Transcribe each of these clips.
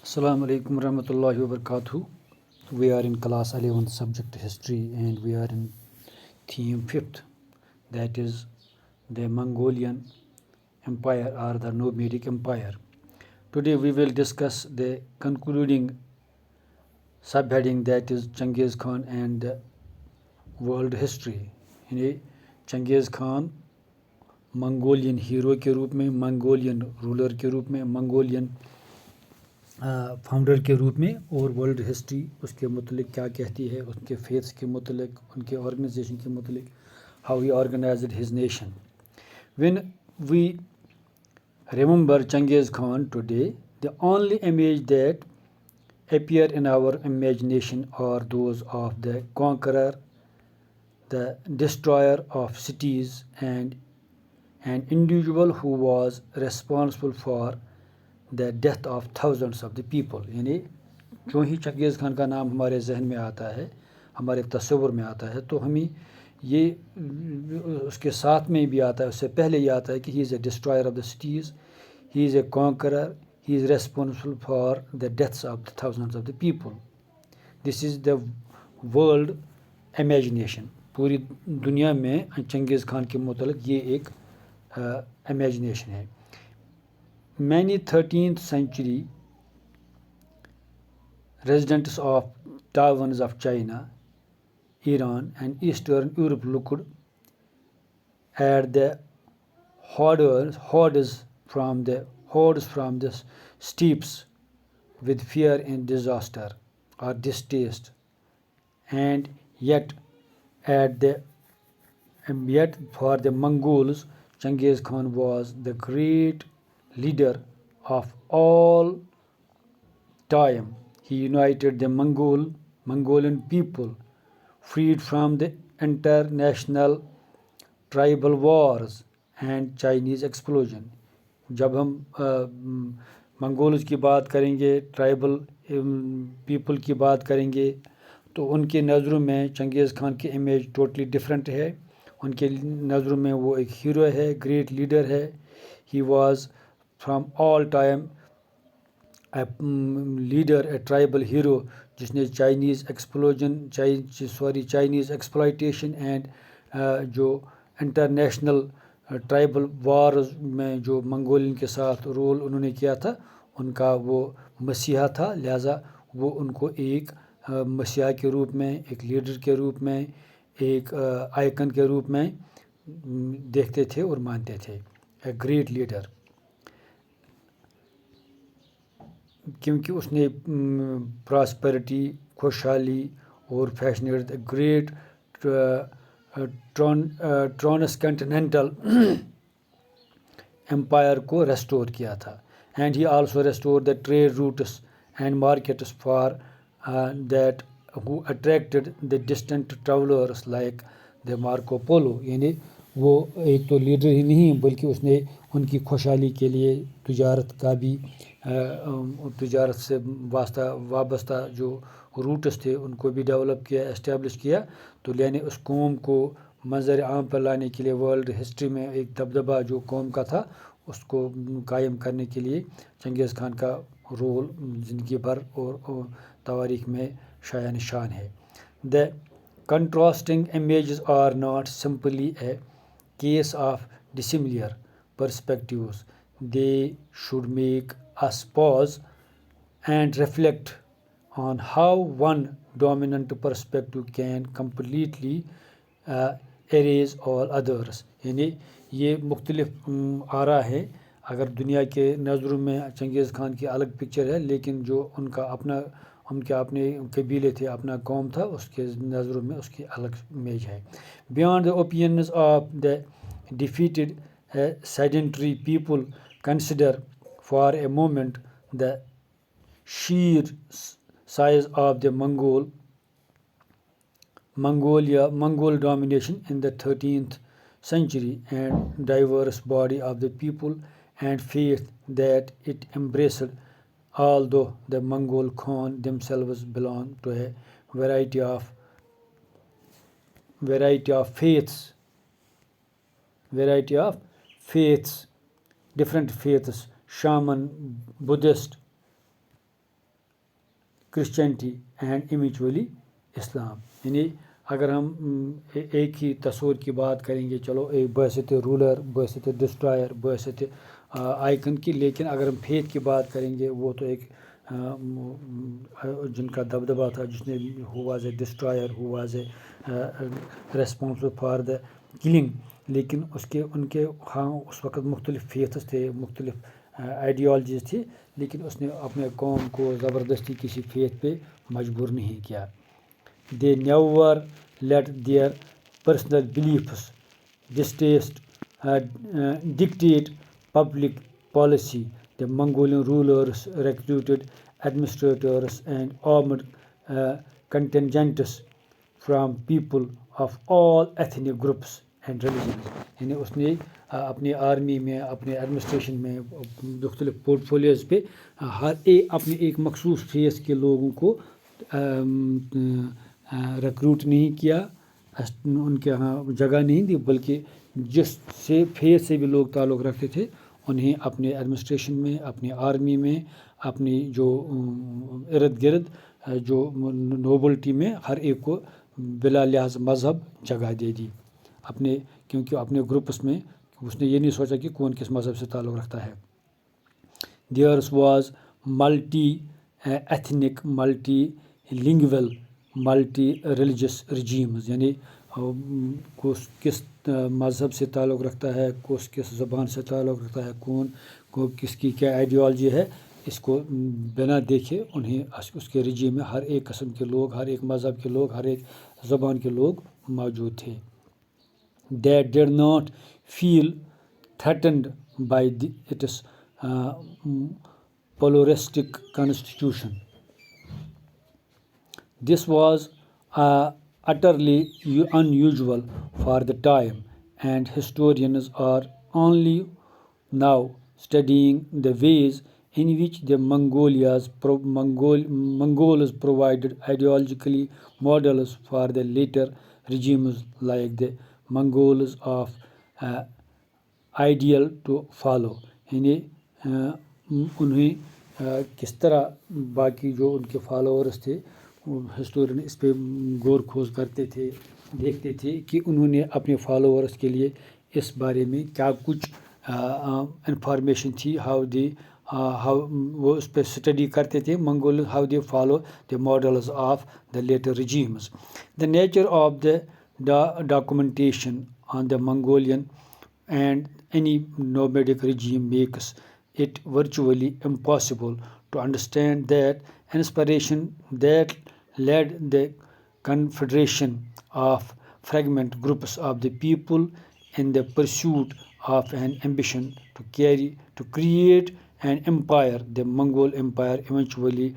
Assalamu alaikum warahmatullahi wabarakatuh. We are in class 11th subject history and we are in theme 5th, that is the Mongolian Empire or the Nomadic Empire. Today we will discuss the concluding subheading, that is Genghis Khan and the world history. यानी Changez Khan Mongolian hero के रूप में, Mongolian ruler के रूप में, Mongolian founder के रूप में, और वर्ल्ड हिस्ट्री उसके मुतलिक क्या कहती है, उनके फेथ्स के मुतलिक, उनके ऑर्गेनाइजेशन के मुतलिक, how he organised his nation. When we remember Genghis Khan today, the only image that appear in our imagination are those of the conqueror, the destroyer of cities, and an individual who was responsible for the death of thousands of the people. यानी जो ही चंगेज़ खान का नाम हमारे जहन में आता है, हमारे तस्वुर में आता है, तो हमें ये उसके साथ में भी आता है, उससे पहले ये आता है कि he is a destroyer of the cities, he is a conqueror, he is responsible for the deaths of the thousands of the people. This is the world imagination. पूरी दुनिया में चंगेज़ खान के मुतल्लिक़ ये एक imagination है. Many 13th century residents of Taiwan of China, Iran and Eastern Europe looked at the hordes from the steppes with fear and disaster or distaste, and yet for the Mongols, Genghis Khan was the great leader of all time. He united the Mongolian people, freed from the international tribal wars and Chinese explosion. जब हम Mongols की बात करेंगे, tribal people की बात करेंगे, तो उनके नज़रों में चंगेज़ खान की इमेज टोटली डिफरेंट है. उनके नज़रों में वो एक हीरो है, ग्रेट लीडर है. He was from all time leader, a tribal hero, जिसने चाइनीज़ एक्सप्लॉइटेशन एंड जो इंटरनेशनल ट्राइबल वार्स में जो मंगोलियन के साथ रोल उन्होंने किया था, उनका वो मसीहा था. लिहाजा वो उनको एक मसीहा के रूप में, एक लीडर के रूप में, एक आइकन के रूप में देखते थे और मानते थे. ए ग्रेट लीडर, क्योंकि उसने प्रॉस्पेरिटी, खुशहाली और फैशनेट ग्रेट ट्रांसकॉन्टिनेंटल एम्पायर को रेस्टोर किया था. And he also restore the trade routes and markets for that who attracted the distant travellers like the Marco Polo. यानी वो एक तो लीडर ही नहीं, बल्कि उसने उनकी खुशहाली के लिए तिजारत का भी, तिजारत से वाबस्ता जो रूट्स थे उनको भी डेवलप किया, एस्टेब्लिश किया. तो यानी उस कौम को मंजर आम पर लाने के लिए वर्ल्ड हिस्ट्री में एक दबदबा जो कौम का था, उसको कायम करने के लिए चंगेज़ खान का रोल ज़िंदगी भर और तारीख़ में शाया निशान है. The contrasting images are not simply a case of dissimilar perspectives. They should make us pause and reflect on how one dominant perspective can completely erase all others. यानी ये मुख्तलिफ आरा है. अगर दुनिया के नज़रों में चंगेज़ खान की अलग पिक्चर है, लेकिन जो उनका अपना, उनके अपने कबीले थे, अपना कौम था, उसके नज़रों में उसकी अलग इमेज है. Beyond the opinions of the defeated sedentary people, consider for a moment the sheer size of the Mongol domination in the 13th century and diverse body of the people and faith that it embraced. Although the Mongol Khan themselves belong to a variety of faiths, different faiths, shaman, Buddhist, Christianity and eventually Islam. यानी अगर हम एक ही तस्वीर की बात करेंगे, चलो एक बहसत रूलर, बहसत डिस्ट्रॉयर, बहसत आइकन की, लेकिन अगर हम फेथ की बात करेंगे वो तो एक जिनका दबदबा था, जिसने who was a destroyer, who was a responsible for the killing, लेकिन उसके उनके हाँ उस वक़्त मुख्तलिफ फेथ्स थे, मुख्तलिफ आइडियालॉजीज़ थी, लेकिन उसने अपने कौम को ज़बरदस्ती किसी फेथ पे मजबूर नहीं किया. They never let their personal beliefs dictate public policy. The Mongolian rulers recruited administrators and armed contingents from people of all ethnic groups and religions. यानी उसने अपनी आर्मी में, अपने एडमिनिस्ट्रेशन में, मुख्तलिफ पोर्टफोलियोज़ पे अपने एक मखसूस फेस के लोगों को रिक्रूट नहीं किया, उनके यहाँ जगह नहीं दी, बल्कि जिससे फेथ से भी लोग ताल्लुक़ रखते थे उन्हें अपने एडमिनिस्ट्रेशन में, अपनी आर्मी में, अपनी जो इर्द गिर्द जो नोबल्टी में हर एक को बिला लिहाज मज़हब जगह दे दी अपने, क्योंकि अपने ग्रुप्स में उसने ये नहीं सोचा कि कौन किस मज़हब से ताल्लुक़ रखता है. Theirs was multi-ethnic, multilingual, multi-religious regimes. यानी किस मज़हब से ताल्लुक़ रखता है, किस ज़बान से ताल्लुक़ रखता है, कौन को किसकी क्या आइडियालॉजी है, इसको बिना देखे उन्हें उसके रिजीम में हर एक किस्म के लोग, हर एक मज़हब के लोग, हर एक ज़बान के लोग मौजूद थे. They did not feel threatened by its pluralistic constitution. This was utterly unusual for the time, and historians are only now studying the ways in which the Mongols provided ideologically models for the later regimes like the Mongols of ideal to follow. यानी उन्हें किस तरह बाकी जो उनके followers थे, historian इस पे गौर खोज करते थे, देखते थे कि उन्होंने अपने फॉलोअर्स के लिए इस बारे में क्या कुछ इंफॉर्मेशन थी, हाउ वो उस पर स्टडी करते थे. Mongol how they follow the models of the latter regimes. The nature of the documentation on the Mongolian and any nomadic regime makes it virtually impossible to understand that inspiration that led the confederation of fragment groups of the people in the pursuit of an ambition to create an empire. The Mongol Empire eventually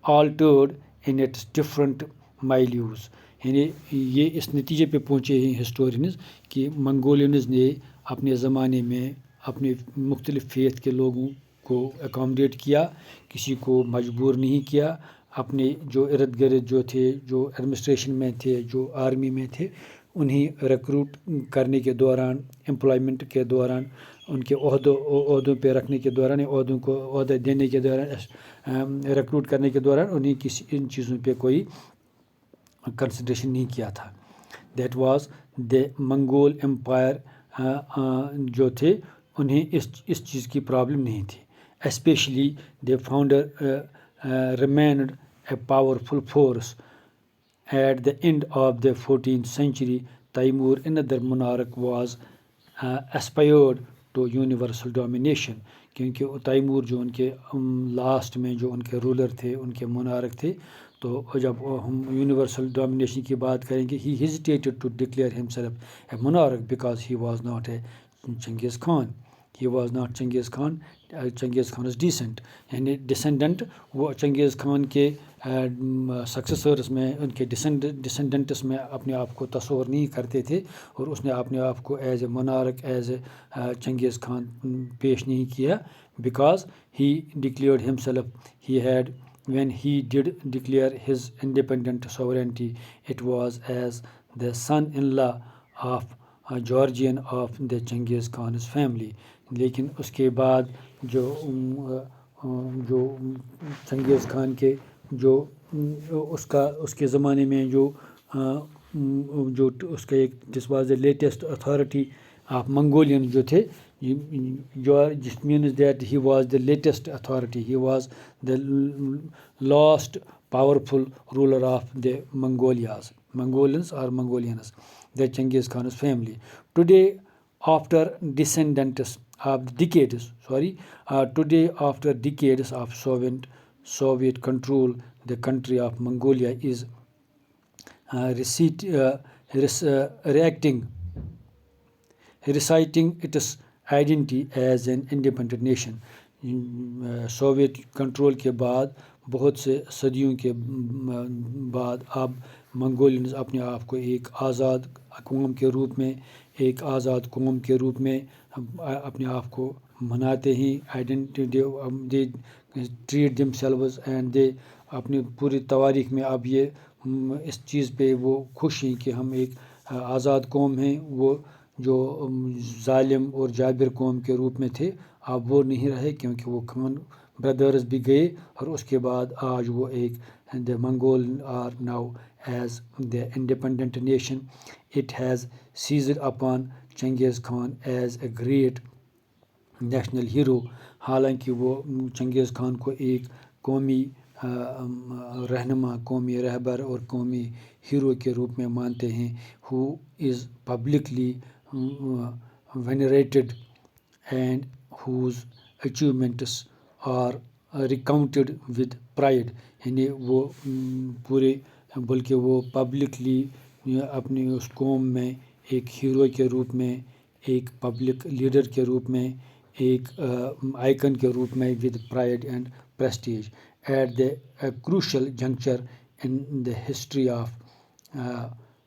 altered in its different milieux. यानी ये इस नतीजे पे पहुँचे हैं historians कि Mongolians ने अपने ज़माने में अपने मुख्तलिफ़ फेथ के लोगों को अकोमोडेट किया, किसी को मजबूर नहीं किया. अपने जो इर्द गिर्द जो थे, जो एडमिनिस्ट्रेशन में थे, जो आर्मी में थे, उन्हें रिक्रूट करने के दौरान, एम्प्लॉयमेंट के दौरान, उनके ओहदों पे रखने के दौरान, ओहदों को ओहदे देने के दौरान, रिक्रूट करने के दौरान उन्हें किसी इन चीज़ों पे कोई कंसिडरेशन नहीं किया था. That was the Mongol empire जो थे उन्हें इस चीज़ की प्रॉब्लम नहीं थी. Especially the founder remained a powerful force. At the end of the 14th century, Taimur, another monarch, was aspired to universal domination. क्योंकि तैमूर जो उनके लास्ट में जो उनके रूलर थे, उनके मोनार्क थे, तो जब हम यूनिवर्सल डोमिनेशन की बात करेंगे, he hesitated to declare himself a monarch because he was not a Genghis Khan. He was not Genghis Khan. Genghis Khan's descent, यानी डिसेंडेंट वो चंगेज़ खान के सक्सेसर्स में, उनके डिसेंडेंट्स में अपने आप को तस्वर नहीं करते थे, और उसने अपने आप को as a monarch, as a Genghis Khan पेश नहीं किया. Because he declared himself, he had when he did declare his independent sovereignty, it was as the son-in-law of a Georgian of the Genghis Khan's family. लेकिन उसके बाद जो चंगेज़ खान के जो उसका उसके ज़माने में जो उसका एक this was the latest authority of Mongolian जो थे, जो जिस means that he was the latest authority, he was the last powerful ruler of the Mongolians or Mongolians, the Genghis Khan's family. Today, after descendants of decades, today after decades of Soviet control, the country of Mongolia is reacting, reciting its identity as an independent nation. Soviet control के बाद बहुत से सदियों के बाद अब Mongolians अपने आप को एक आज़ाद कौम के रूप में, एक आज़ाद कौम के रूप में अपने आप को मनाते हैं। Identity they treat themselves and they अपनी पूरी तवारीख में अब ये इस चीज़ पे वो खुश हैं कि हम एक आज़ाद कौम हैं। वो जो जालिम और जाबिर कौम के रूप में थे अब वो नहीं रहे, क्योंकि वो खान ब्रदर्स भी गए और उसके बाद आज वो एक the Mongol are now as the independent nation. It has seized upon Genghis Khan as a great national hero. हालांकि वो चंगेज़ खान को एक कौमी रहनुमा, कौमी रहबर और कौमी हीरो के रूप में मानते हैं, who is publicly venerated and whose achievements are recounted with pride. यानी वो पूरे बल्कि वो पब्लिकली अपनी उस कौम में एक हीरो के रूप में, एक पब्लिक लीडर के रूप में, एक आइकन के रूप में with pride and Prestige. At the crucial juncture in the history of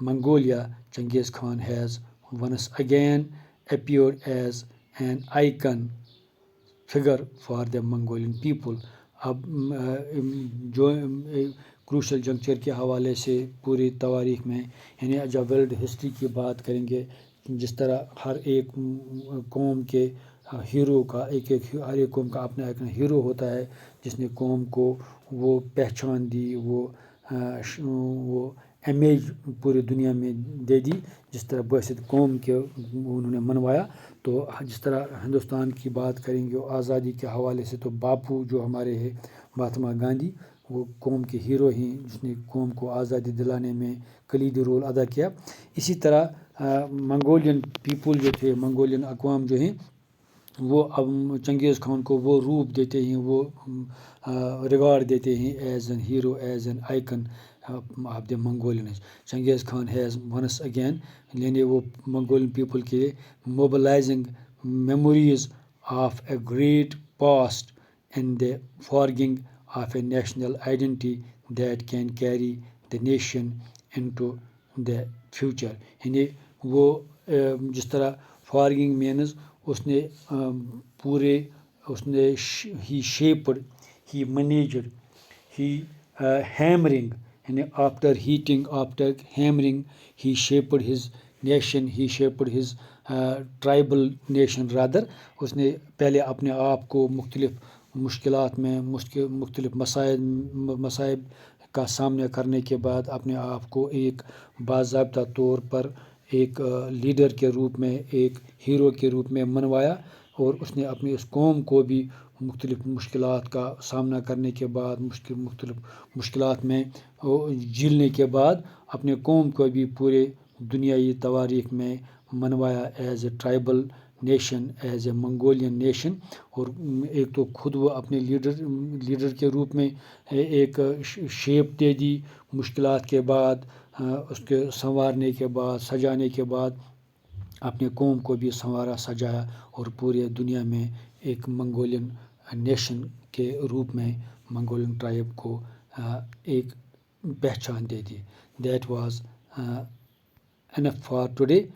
Mongolia, Genghis Khan has once again appeared as an icon figure for the Mongolian people. अब जो क्रूशल जंक्चर के हवाले से पूरी तवारीख में, यानी जब वर्ल्ड हिस्ट्री की बात करेंगे, जिस तरह हर एक कौम के हीरो का हर एक कौम का अपना एक हीरो होता है जिसने कौम को वो पहचान दी, वो इमेज पूरी दुनिया में दे दी, जिस तरह बासित कौम के उन्होंने मनवाया. तो जिस तरह हिंदुस्तान की बात करेंगे आज़ादी के हवाले से, तो बापू जो हमारे हैं महात्मा गांधी, वो कौम के हीरो हैं जिसने कौम को आज़ादी दिलाने में कलीदी रोल अदा किया. इसी तरह मंगोलियन पीपल जो थे, मंगोलियन अक़वाम जो हैं, वो अब चंगेज़ खान को वो रूप देते हैं, वो रिगार्ड देते हैं as an hero, as an icon of the Mongolians. Genghis Khan has once again, यानी वो Mongolian people के mobilizing memories of a great past and the forging of a national identity that can carry the nation into the future. यानी वो जिस तरह forging means उसने पूरे उसने he shaped, he managed, he hammering, and after hammering, he shaped his nation, he shaped his tribal nation rather. उसने पहले अपने आप को मुख्तलिफ मुश्किलात में मुख्तलिफ मसाइब का सामना करने के बाद अपने आप को एक बाज़ाब्ता तौर पर एक लीडर के रूप में, एक हीरो के रूप में मनवाया, और उसने अपनी इस कौम को भी मुख्तलिफ मुश्किलात का सामना करने के बाद, मुख्तलिफ मुश्किलात में झेलने के बाद अपने कौम को भी पूरे दुनियाई तवारीख में मनवाया as a tribal nation, as a Mongolian nation. और एक तो खुद वो अपने लीडर के रूप में एक शेप दे दी मुश्किलात के बाद, उसके संवारने के बाद, सजाने के बाद अपने कौम को भी संवारा, सजाया और पूरे दुनिया में एक मंगोलियन नेशन के रूप में मंगोलियन ट्राइब को एक पहचान दे दी. That was enough for today.